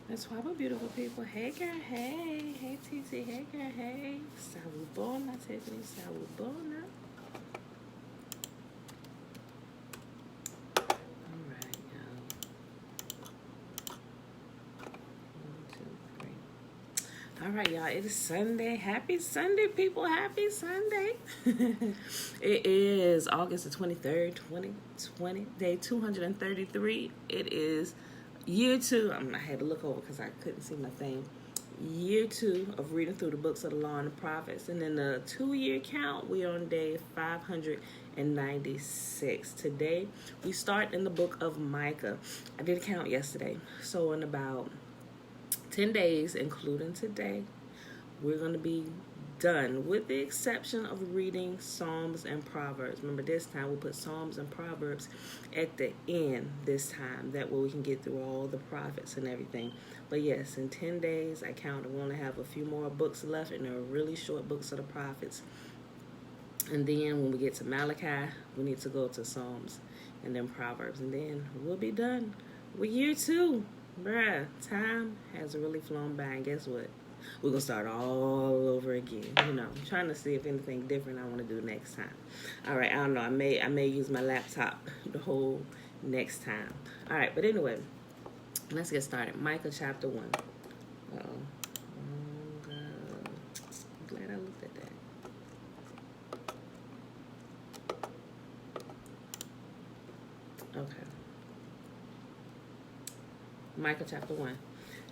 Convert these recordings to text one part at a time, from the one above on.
That's why we're beautiful people. Hey girl, hey. Hey TT, hey girl, hey. Salubona, Tiffany, salubona. Alright, y'all. 1, 2, 3. Alright, y'all. It is Sunday. Happy Sunday, people. Happy Sunday. It is August the 23rd, 2020, day 233. It is year two. I had to look over because I couldn't see my thing. Year two of reading through the books of the law and the prophets. And in the 2-year count, we are on day 596. Today, we start in the book of Micah. I did a count yesterday. So in about 10 days, including today, we're going to be done, with the exception of reading Psalms and Proverbs. Remember, this time we'll put Psalms and Proverbs at the end this time. That way we can get through all the prophets and everything. But yes, in 10 days, I counted, we only have a few more books left, and they're really short books of the prophets. And then when we get to Malachi, we need to go to Psalms and then Proverbs. And then we'll be done with year two. Bruh, time has really flown by. And guess what? We're going to start all over again. I'm trying to see if anything different I want to do next time. All right, I don't know. I may use my laptop the whole next time. All right, but anyway, let's get started. Micah chapter 1. Uh-oh. I'm glad I looked at that. Okay. Micah chapter 1.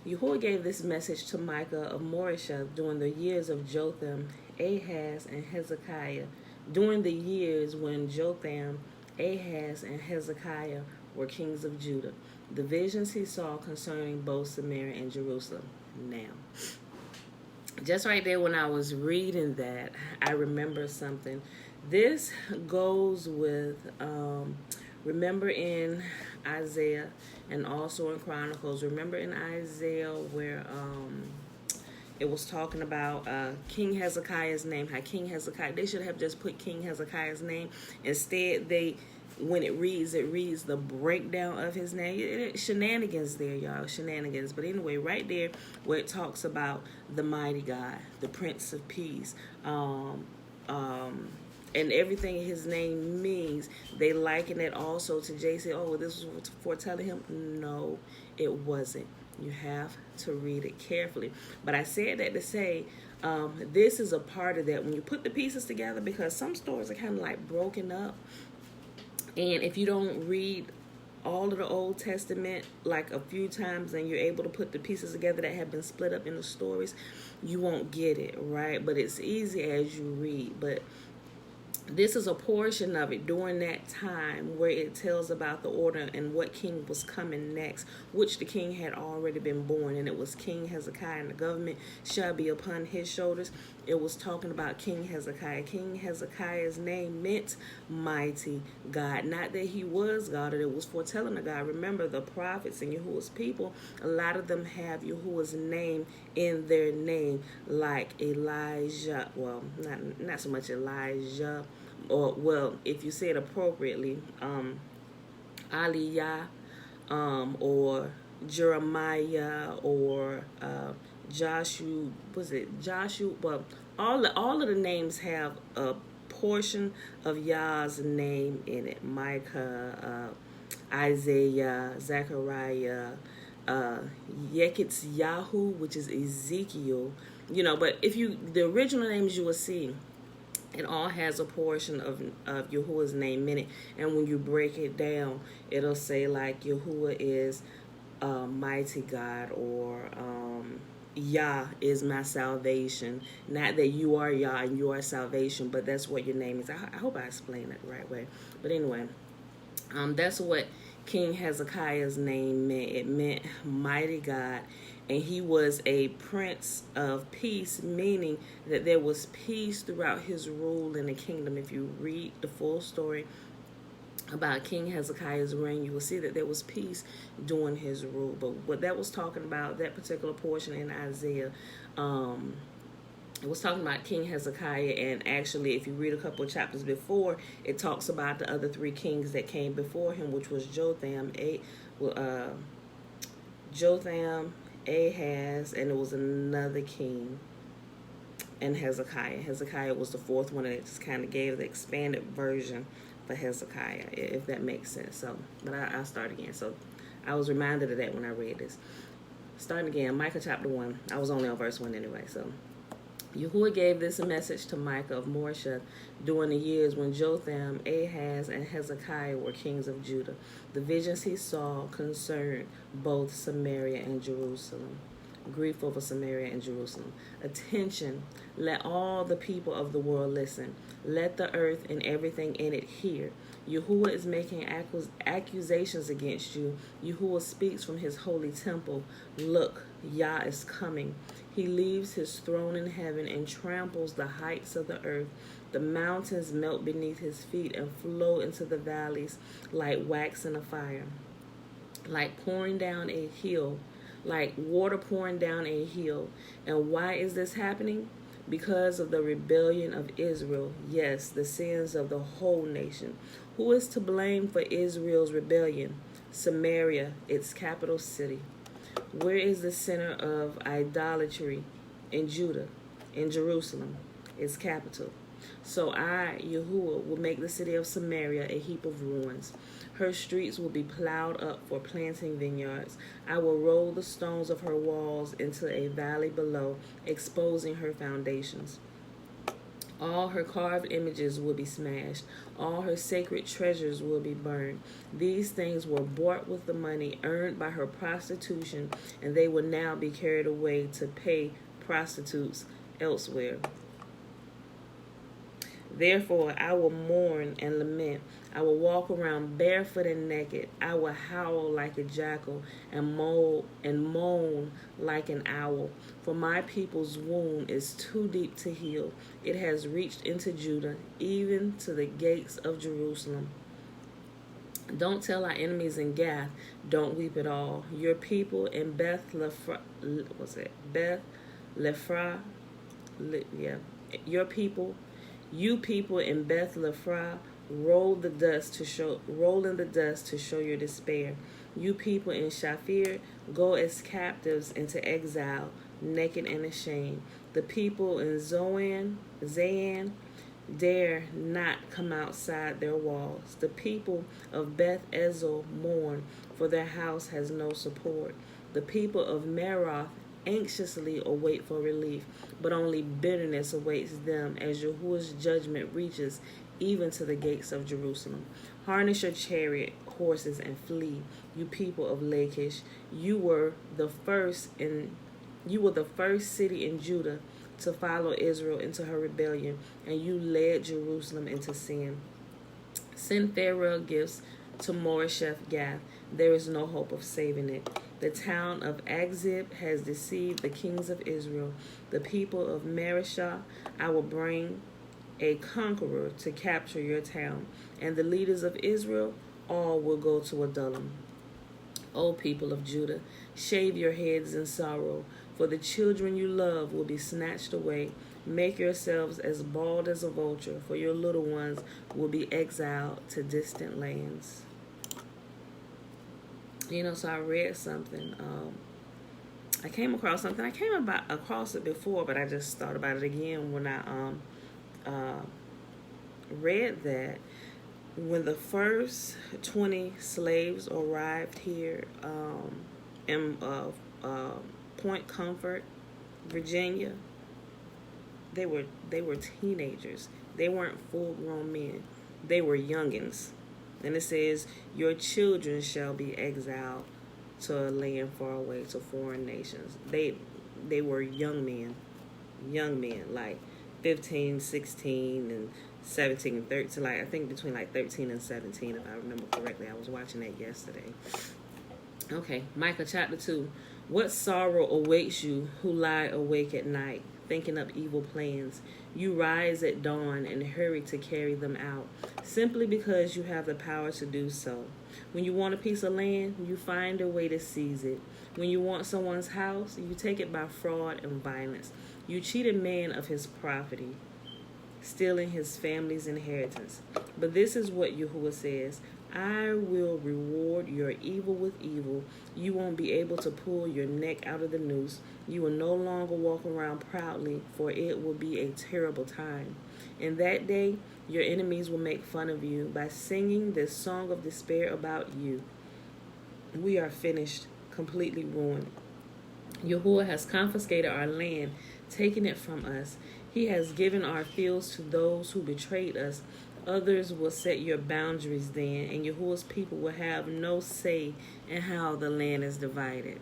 Yahuwah gave this message to Micah of Moresheth during the years of Jotham, Ahaz, and Hezekiah, during the years when Jotham, Ahaz, and Hezekiah were kings of Judah, the visions he saw concerning both Samaria and Jerusalem. Now, just right there when I was reading that, I remember something. This goes with, remember in Isaiah and also in Chronicles. Remember in Isaiah where it was talking about King Hezekiah's name. How King Hezekiah, they should have just put King Hezekiah's name. Instead, when it reads the breakdown of his name. Shenanigans there, y'all. Shenanigans. But anyway, right there where it talks about the mighty God, the Prince of Peace, and everything his name means, they liken it also to JC. Oh, well, this was foretelling him. No, it wasn't. You have to read it carefully. But I said that to say, this is a part of that. When you put the pieces together, because some stories are kind of like broken up. And if you don't read all of the Old Testament like a few times and you're able to put the pieces together that have been split up in the stories, you won't get it, right? But it's easy as you read. But this is a portion of it during that time where it tells about the order and what king was coming next, which the king had already been born, and it was King Hezekiah, and the government shall be upon his shoulders. It was talking about King Hezekiah. King Hezekiah's name meant mighty God. Not that he was God, or it was foretelling of God. Remember, the prophets and Yahuwah's people, a lot of them have Yahuwah's name in their name, like Elijah. Well, not so much Elijah, or, well, if you say it appropriately, Aliyah, or Jeremiah, or Joshua. Was it Joshua? Well, all of the names have a portion of Yah's name in it. Micah, Isaiah, Zechariah, Yekitz which is Ezekiel. But if the original names you will see, it all has a portion of Yahuwah's name in it. And when you break it down, it'll say like Yahuwah is mighty God, or Yah is my salvation. Not that you are Yah and you are salvation, but that's what your name is. I hope I explained it the right way. But anyway, that's what King Hezekiah's name meant. It meant mighty God. And he was a prince of peace, meaning that there was peace throughout his rule in the kingdom. If you read the full story about King Hezekiah's reign, you will see that there was peace during his rule. But what that was talking about, that particular portion in Isaiah, it was talking about King Hezekiah, and actually, if you read a couple of chapters before, it talks about the other three kings that came before him, which was Jotham, Ahaz, and it was another king, and Hezekiah. Hezekiah was the fourth one, and it just kind of gave the expanded version for Hezekiah, if that makes sense. So, but I'll start again. So, I was reminded of that when I read this. Starting again, Micah chapter 1. I was only on verse 1 anyway, so. Yahuwah gave this message to Micah of Moresheth during the years when Jotham, Ahaz, and Hezekiah were kings of Judah. The visions he saw concerned both Samaria and Jerusalem. Grief over Samaria and Jerusalem. Attention, let all the people of the world listen. Let the earth and everything in it hear. Yahuwah is making accusations against you. Yahuwah speaks from his holy temple. Look, Yah is coming. He leaves his throne in heaven and tramples the heights of the earth. The mountains melt beneath his feet and flow into the valleys like wax in a fire. Like pouring down a hill, like water pouring down a hill. And why is this happening? Because of the rebellion of Israel. Yes, the sins of the whole nation. Who is to blame for Israel's rebellion? Samaria, its capital city. Where is the center of idolatry? In Judah, in Jerusalem, its capital. So I, Yahuwah, will make the city of Samaria a heap of ruins. Her streets will be plowed up for planting vineyards. I will roll the stones of her walls into a valley below, exposing her foundations. All her carved images will be smashed. All her sacred treasures will be burned. These things were bought with the money earned by her prostitution, and they will now be carried away to pay prostitutes elsewhere. Therefore, I will mourn and lament. I will walk around barefoot and naked. I will howl like a jackal and moan like an owl. For my people's wound is too deep to heal. It has reached into Judah, even to the gates of Jerusalem. Don't tell our enemies in Gath, don't weep at all. Your people in Beth Lephra, you people in Beth Lephra, roll in the dust to show your despair. You people in Shaphir, go as captives into exile, naked and ashamed. The people in Zayan, dare not come outside their walls. The people of Beth Ezel mourn, for their house has no support. The people of Meroth anxiously await for relief, but only bitterness awaits them as Yahuwah's judgment reaches even to the gates of Jerusalem. Harness your chariot horses and flee, you people of Lachish. You were the first city in Judah to follow Israel into her rebellion, and you led Jerusalem into sin. Send farewell gifts to Moresheth Gath. There is no hope of saving it. The town of Akzib has deceived the kings of Israel. The people of Mareshah, I will bring a conqueror to capture your town, and the leaders of Israel, all will go to Adullam. O people of Judah, shave your heads in sorrow, for the children you love will be snatched away. Make yourselves as bald as a vulture, for your little ones will be exiled to distant lands. So I read something. I came across something. I came across it before, but I just thought about it again when I read that when the first 20 slaves arrived here in Point Comfort, Virginia, they were teenagers. They weren't full-grown men. They were youngins. And it says, your children shall be exiled to a land far away, to foreign nations. they were young men, like 15, 16, and 17, 13, like I think between like 13 and 17, if I remember correctly. I was watching that yesterday. Okay, Micah chapter 2. What sorrow awaits you who lie awake at night, thinking up evil plans? You rise at dawn and hurry to carry them out, simply because you have the power to do so. When you want a piece of land, you find a way to seize it. When you want someone's house, you take it by fraud and violence. You cheat a man of his property, stealing his family's inheritance. But this is what Yahuwah says: I will reward your evil with evil. You won't be able to pull your neck out of the noose. You will no longer walk around proudly, for it will be a terrible time. In that day, your enemies will make fun of you by singing this song of despair about you. We are finished, completely ruined. Yahuwah has confiscated our land, taken it from us. He has given our fields to those who betrayed us. Others will set your boundaries then, and Yahuwah's people will have no say in how the land is divided.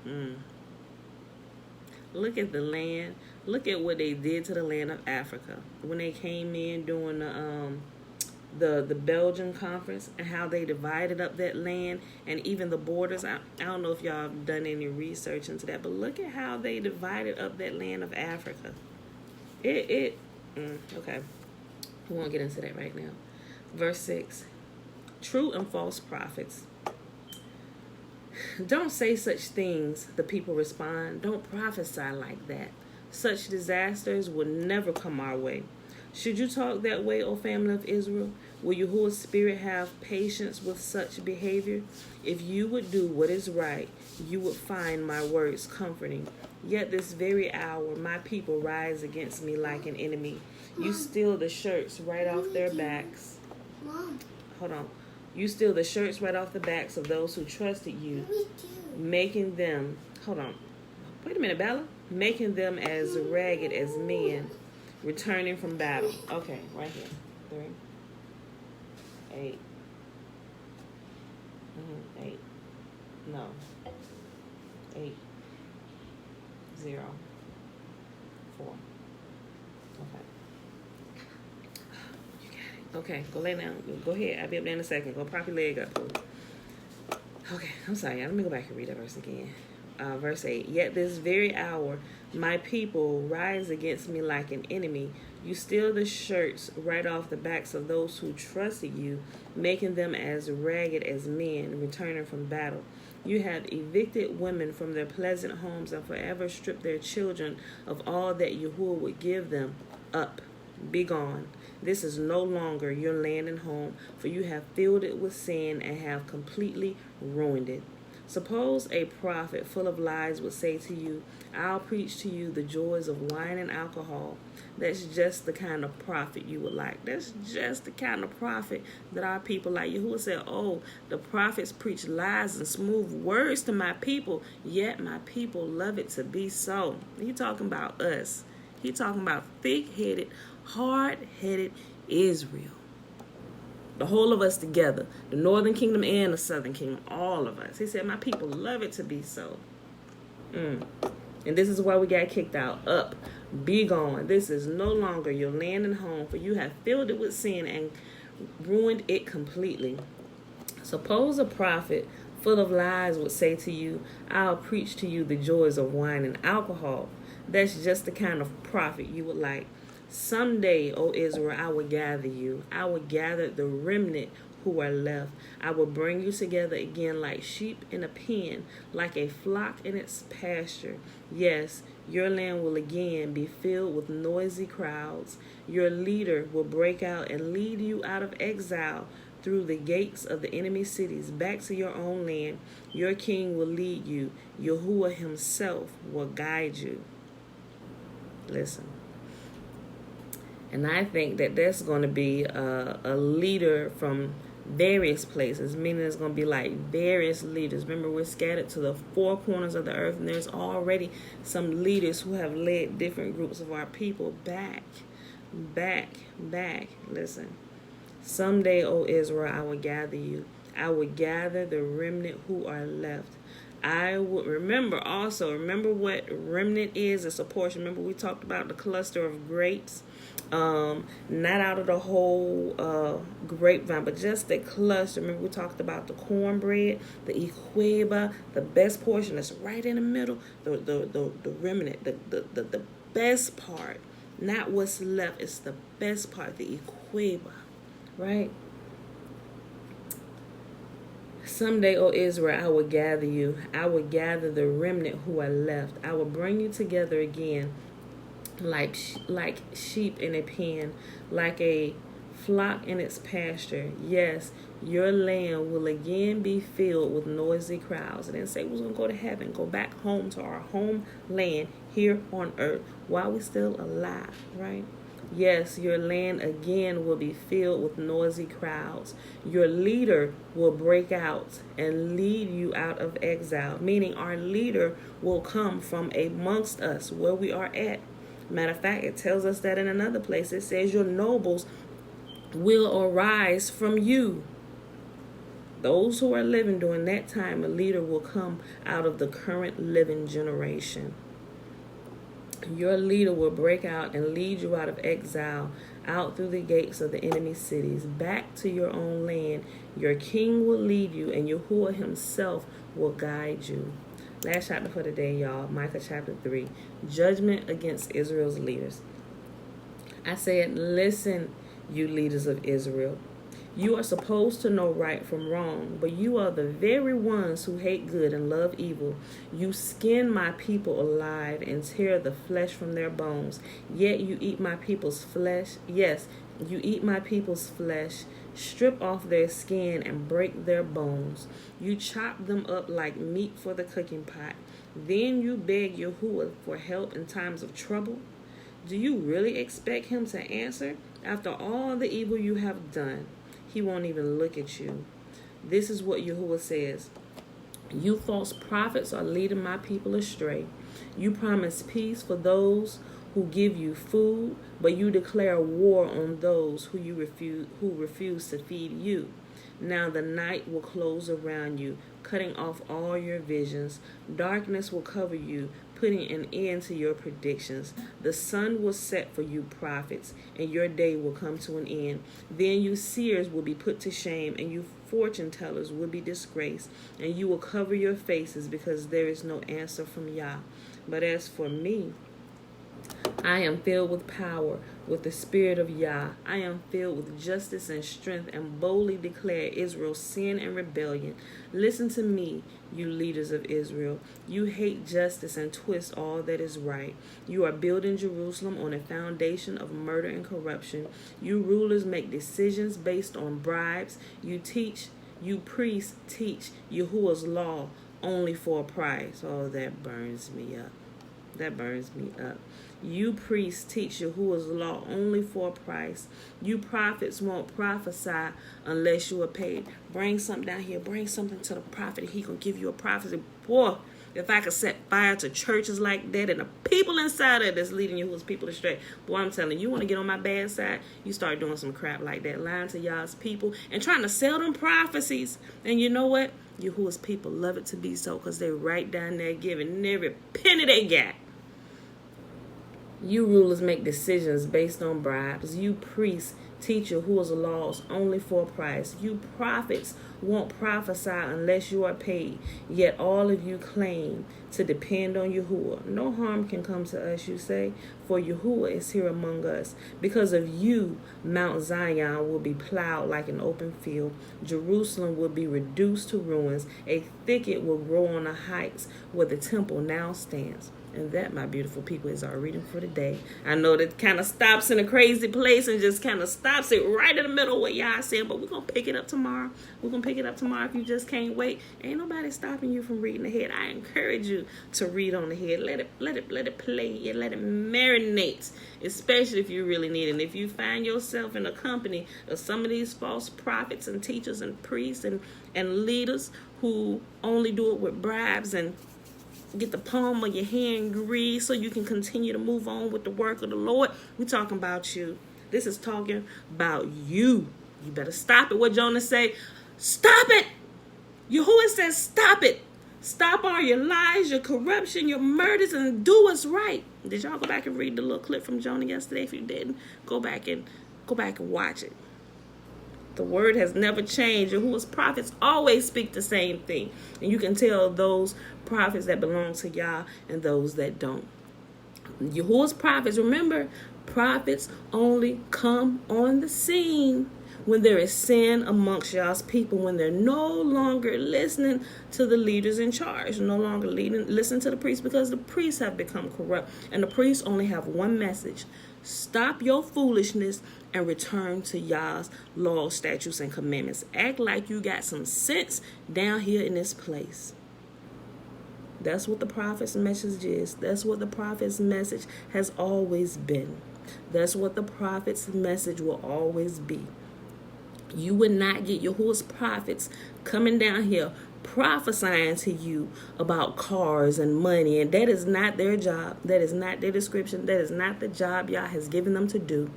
Look at the land. Look at what they did to the land of Africa when they came in during the Belgian conference, and how they divided up that land and even the borders. I don't know if y'all have done any research into that, but look at how they divided up that land of Africa. Okay. We won't get into that right now. Verse 6. True and false prophets. Don't say such things, the people respond. Don't prophesy like that. Such disasters will never come our way. Should you talk that way, O family of Israel? Will Yahuwah's spirit have patience with such behavior? If you would do what is right, you would find my words comforting. Yet this very hour, my people rise against me like an enemy. You steal the shirts right off their backs. Hold on. You steal the shirts right off the backs of those who trusted you, making them, hold on. Wait a minute, Bella. Making them as ragged as men returning from battle. Okay, right here. 3, 8. 8. No. 8. 0. 4. Okay. You got it. Okay, go lay down. Go ahead. I'll be up there in a second. Go prop your leg up. Okay, I'm sorry. Let me go back and read that verse again. Verse 8. Yet this very hour, my people rise against me like an enemy. You steal the shirts right off the backs of those who trusted you, making them as ragged as men returning from battle. You have evicted women from their pleasant homes and forever stripped their children of all that Yahuwah would give them. Up, be gone. This is no longer your land and home, for you have filled it with sin and have completely ruined it. Suppose a prophet full of lies would say to you, I'll preach to you the joys of wine and alcohol. That's just the kind of prophet you would like. That's just the kind of prophet that our people like. Yahuwah said, oh, the prophets preach lies and smooth words to my people, yet my people love it to be so. He talking about us. He talking about thick-headed, hard-headed Israel. The whole of us together, the northern kingdom and the southern kingdom, all of us. He said, my people love it to be so. And this is why we got kicked out. Up, be gone. This is no longer your land and home, for you have filled it with sin and ruined it completely. Suppose a prophet full of lies would say to you, I'll preach to you the joys of wine and alcohol. That's just the kind of prophet you would like. Someday, O Israel, I will gather you. I will gather the remnant who are left. I will bring you together again like sheep in a pen, like a flock in its pasture. Yes, your land will again be filled with noisy crowds. Your leader will break out and lead you out of exile through the gates of the enemy cities back to your own land. Your king will lead you. Yahuwah himself will guide you. Listen. And I think that there's going to be a leader from various places, meaning there's going to be like various leaders. Remember, we're scattered to the 4 corners of the earth, and there's already some leaders who have led different groups of our people back. Listen. Someday, O Israel, I will gather you. I will gather the remnant who are left. I would remember what remnant is. It's a portion. Remember we talked about the cluster of grapes. Not out of the whole grapevine, but just the cluster. Remember we talked about the cornbread, the equeba, the best portion that's right in the middle, the remnant, the best part, not what's left. It's the best part, the equeba, right? Someday, O Israel, I will gather you. I will gather the remnant who are left. I will bring you together again like sheep in a pen, like a flock in its pasture. Yes, your land will again be filled with noisy crowds. And then say we're going to go to heaven, go back home to our homeland here on earth while we're still alive, right? Yes, your land again will be filled with noisy crowds. Your leader will break out and lead you out of exile, meaning our leader will come from amongst us where we are at. Matter of fact, it tells us that in another place. It says your nobles will arise from you. Those who are living during that time, a leader will come out of the current living generation. Your leader will break out and lead you out of exile, out through the gates of the enemy cities, back to your own land. Your king will lead you, and Yahuwah himself will guide you. Last chapter for the day, y'all. Micah chapter 3. Judgment against Israel's leaders. I said, listen, you leaders of Israel. You are supposed to know right from wrong, but you are the very ones who hate good and love evil. You skin my people alive and tear the flesh from their bones. Yet you eat my people's flesh. Yes, you eat my people's flesh. Strip off their skin and break their bones. You chop them up like meat for the cooking pot. Then you beg Yahuwah for help in times of trouble. Do you really expect him to answer after all the evil you have done? He won't even look at you. This is what Yahuwah says. You false prophets are leading my people astray. You promise peace for those who give you food, but you declare war on those who refuse to feed you. Now the night will close around you, cutting off all your visions. Darkness will cover you, putting an end to your predictions. The sun will set for you prophets, and your day will come to an end. Then you seers will be put to shame, and you fortune tellers will be disgraced, and you will cover your faces because there is no answer from Yah. But as for me, I am filled with power, with the spirit of Yah. I am filled with justice and strength, and boldly declare Israel's sin and rebellion. Listen to me, you leaders of Israel. You hate justice and twist all that is right. You are building Jerusalem on a foundation of murder and corruption. You rulers make decisions based on bribes. You priests teach Yahuwah's law only for a price. Oh, that burns me up. That burns me up. You priests teach Yahuwah's law only for a price. You prophets won't prophesy unless you are paid. Bring something down here. Bring something to the prophet. He gonna give you a prophecy. Boy, if I could set fire to churches like that and the people inside of it that's leading Yahuwah's people astray. Boy, I'm telling you, want to get on my bad side? You start doing some crap like that, lying to y'all's people and trying to sell them prophecies. And you know what? Yahuwah's people love it to be so because they right down there giving every penny they got. You rulers make decisions based on bribes. You priests teach Yahuwah's laws only for a price. You prophets won't prophesy unless you are paid. Yet all of you claim to depend on Yahuwah. No harm can come to us, you say, for Yahuwah is here among us. Because of you, Mount Zion will be plowed like an open field. Jerusalem will be reduced to ruins. A thicket will grow on the heights where the temple now stands. And that, my beautiful people, is our reading for the day. I know that kind of stops in a crazy place and just kind of stops it right in the middle of what y'all said, but we're going to pick it up tomorrow. We're going to pick it up tomorrow if you just can't wait. Ain't nobody stopping you from reading ahead. I encourage you to read on ahead. Let it play and let it marinate, especially if you really need it. And if you find yourself in the company of some of these false prophets and teachers and priests and leaders who only do it with bribes and get the palm of your hand greased so you can continue to move on with the work of the Lord, we're talking about you. This is talking about you. You better stop it. What Jonah say? Stop it. Yahuwah says stop it. Stop all your lies, your corruption, your murders, and do what's right. Did y'all go back and read the little clip from Jonah yesterday? If you didn't, go back and watch it. The word has never changed. Yahuwah's prophets always speak the same thing. And you can tell those prophets that belong to Yah and those that don't. Yahuwah's prophets, remember, prophets only come on the scene when there is sin amongst y'all's people, when they're no longer listening to the leaders in charge, no longer listen to the priests, because the priests have become corrupt. And the priests only have one message: stop your foolishness and return to Yah's laws, statutes, and commandments. Act like you got some sense down here in this place. That's what the prophet's message is. That's what the prophet's message has always been. That's what the prophet's message will always be. You would not get Yahuwah's prophets coming down here prophesying to you about cars and money, and that is not their job. That is not their description. That is not the job Yah has given them to do.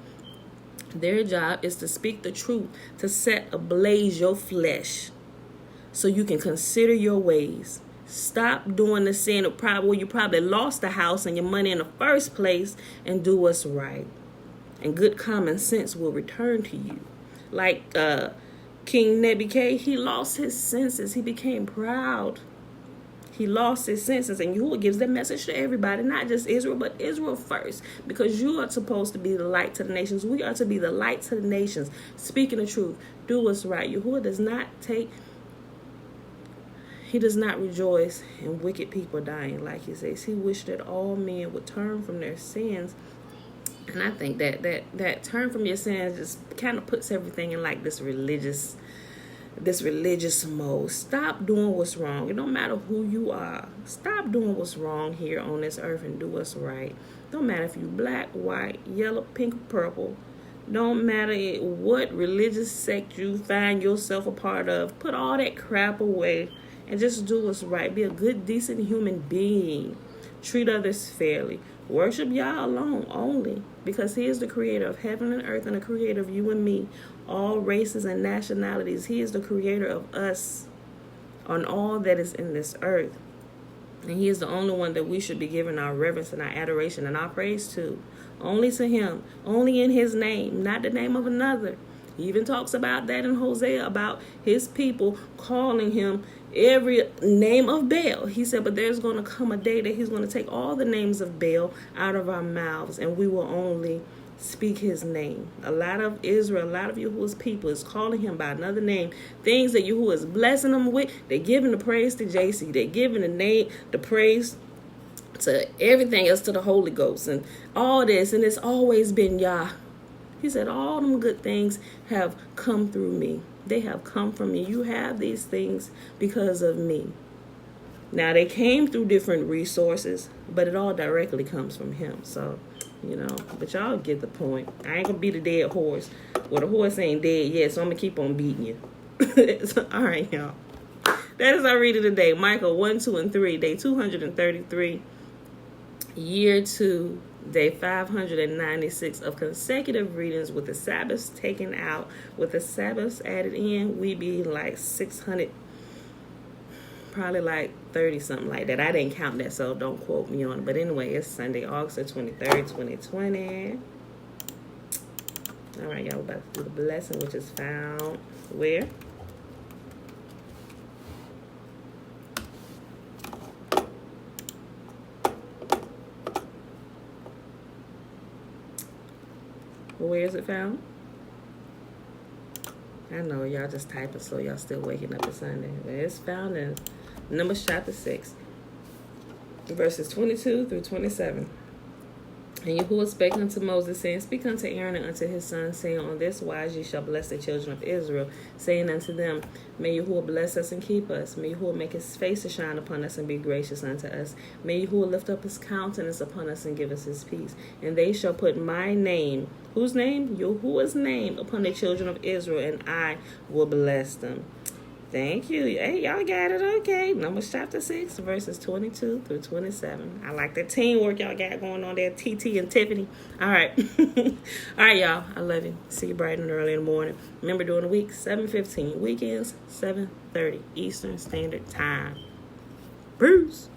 Their job is to speak the truth, to set ablaze your flesh so you can consider your ways. Stop doing the sin of pride where you probably lost the house and your money in the first place, and do what's right. And good common sense will return to you. Like King Nebuchadnezzar, he lost his senses. He became proud. He lost his senses. And Yahuwah gives that message to everybody, not just Israel, but Israel first. Because you are supposed to be the light to the nations. We are to be the light to the nations. Speaking the truth. Do what's right. Yahuwah does not He does not rejoice in wicked people dying, like he says. He wished that all men would turn from their sins. And I think that turn from your sins just kind of puts everything in like this religious mode. Stop doing what's wrong. It don't matter who you are. Stop doing what's wrong here on this earth and do what's right. Don't matter if you black, white, yellow, pink, or purple. Don't matter what religious sect you find yourself a part of. Put all that crap away and just do what's right. Be a good, decent human being. Treat others fairly. Worship Yah alone only, because he is the creator of heaven and earth and the creator of you and me, all races and nationalities. He is the creator of us on all that is in this earth. And he is the only one that we should be giving our reverence and our adoration and our praise to. Only to him, only in his name, not the name of another. He even talks about that in Hosea, about his people calling him every name of Baal. He said, but there's going to come a day that he's going to take all the names of Baal out of our mouths, and we will only speak his name. A lot of Israel, a lot of Yahuwah's people is calling him by another name. Things that Yahuwah is blessing them with, they're giving the praise to JC. They're giving the praise to everything else, to the Holy Ghost and all this. And it's always been Yah. He said, all them good things have come through me. They have come from me. You have these things because of me. Now, they came through different resources, but it all directly comes from him. So, but y'all get the point. I ain't going to beat a dead horse. Well, the horse ain't dead yet, so I'm going to keep on beating you. So, all right, y'all. That is our reading today. Micah 1, 2, and 3, day 233, year 2. Day 596 of consecutive readings with the Sabbaths taken out. With the Sabbaths added in, we be like 600, probably like 30, something like that. I didn't count that, so don't quote me on it. But anyway, it's Sunday, August 23rd, 2020. All right, y'all, we're about to do the blessing, which is found where? Where is it found? I know y'all just typing, so y'all still waking up this Sunday. But it's found in Numbers chapter 6, verses 22 through 27. And Yahuwah spake unto Moses, saying, speak unto Aaron and unto his sons, saying, on this wise ye shall bless the children of Israel, saying unto them, may Yahuwah bless us and keep us. May Yahuwah make his face to shine upon us and be gracious unto us. May Yahuwah lift up his countenance upon us and give us his peace. And they shall put my name, whose name? Yahuwah's name, upon the children of Israel, and I will bless them. Thank you. Hey, y'all got it. Okay. Numbers chapter 6, verses 22 through 27. I like the teamwork y'all got going on there, TT and Tiffany. All right. All right, y'all. I love you. See you bright and early in the morning. Remember, during the week, 7:15. Weekends, 7:30 Eastern Standard Time. Peace.